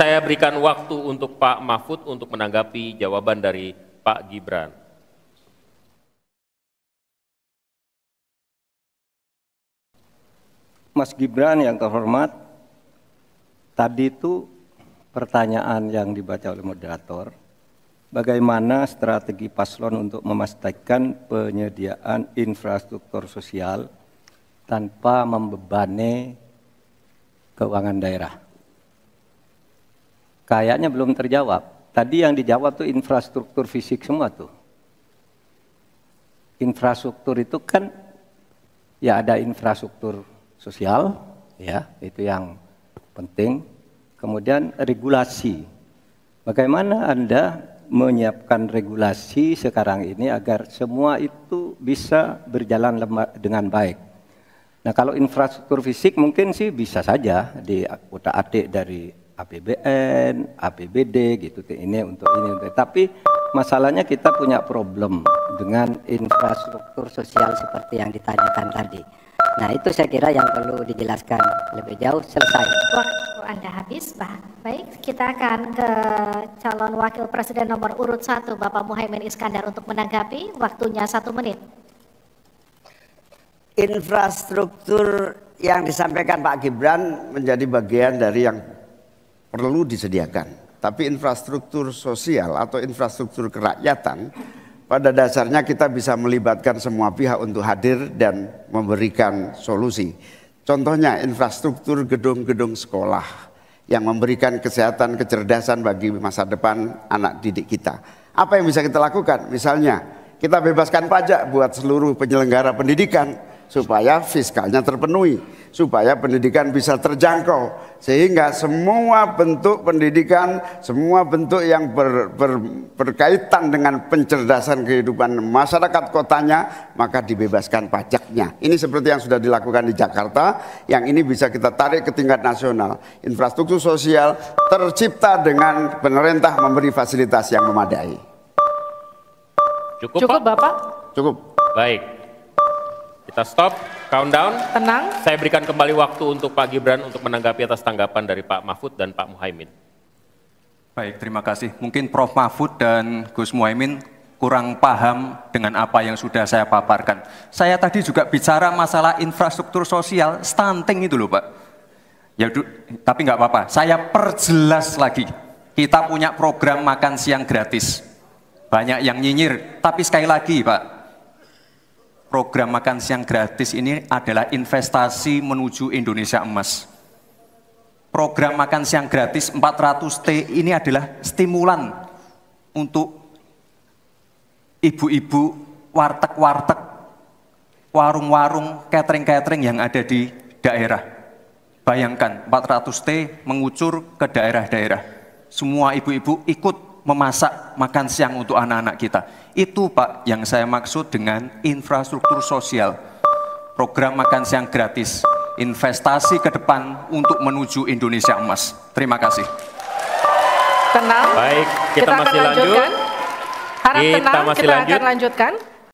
saya berikan waktu untuk Pak Mahfud untuk menanggapi jawaban dari Pak Gibran. Mas Gibran yang terhormat, tadi itu pertanyaan yang dibaca oleh moderator, bagaimana strategi paslon untuk memastikan penyediaan infrastruktur sosial tanpa membebani keuangan daerah. Kayaknya belum terjawab. Tadi yang dijawab tuh infrastruktur fisik semua tuh. Infrastruktur itu kan ya ada infrastruktur sosial, ya itu yang penting. Kemudian regulasi. Bagaimana Anda menyiapkan regulasi sekarang ini agar semua itu bisa berjalan dengan baik? Nah, kalau infrastruktur fisik mungkin sih bisa saja di utak-atik dari APBN, APBD gitu. Ini untuk ini. Tapi masalahnya kita punya problem dengan infrastruktur sosial seperti yang ditanyakan tadi. Nah, itu saya kira yang perlu dijelaskan lebih jauh. Selesai. Waktu Anda habis, Pak. Baik, kita akan ke calon wakil presiden nomor urut 1, Bapak Muhaimin Iskandar untuk menanggapi. Waktunya 1 menit. Infrastruktur yang disampaikan Pak Gibran menjadi bagian dari yang perlu disediakan. Tapi infrastruktur sosial atau infrastruktur kerakyatan, pada dasarnya kita bisa melibatkan semua pihak untuk hadir dan memberikan solusi. Contohnya infrastruktur gedung-gedung sekolah yang memberikan kesehatan, kecerdasan bagi masa depan anak didik kita. Apa yang bisa kita lakukan? Misalnya kita bebaskan pajak buat seluruh penyelenggara pendidikan supaya fiskalnya terpenuhi, supaya pendidikan bisa terjangkau, sehingga semua bentuk pendidikan, semua bentuk yang berkaitan dengan pencerdasan kehidupan masyarakat kotanya, maka dibebaskan pajaknya. Ini seperti yang sudah dilakukan di Jakarta, yang ini bisa kita tarik ke tingkat nasional. Infrastruktur sosial tercipta dengan pemerintah memberi fasilitas yang memadai. Cukup, Pak? Bapak? Cukup. Baik. Kita stop, countdown. Tenang. Saya berikan kembali waktu untuk Pak Gibran untuk menanggapi atas tanggapan dari Pak Mahfud dan Pak Muhaimin. Baik, terima kasih. Mungkin Prof. Mahfud dan Gus Muhaimin kurang paham dengan apa yang sudah saya paparkan. Saya tadi juga bicara masalah infrastruktur sosial, stunting itu loh Pak. Ya, tapi nggak apa-apa, saya perjelas lagi. Kita punya program makan siang gratis. Banyak yang nyinyir, tapi sekali lagi Pak, program makan siang gratis ini adalah investasi menuju Indonesia emas. Program makan siang gratis 400T ini adalah stimulan untuk ibu-ibu, warteg-warteg, warung-warung, catering-catering yang ada di daerah. Bayangkan 400T mengucur ke daerah-daerah. Semua ibu-ibu ikut memasak makan siang untuk anak-anak kita. Itu Pak yang saya maksud dengan infrastruktur sosial. Program makan siang gratis, investasi ke depan untuk menuju Indonesia emas. Terima kasih. Tenang. Baik, kita masih akan lanjut. Harap tenang, kita akan lanjutkan.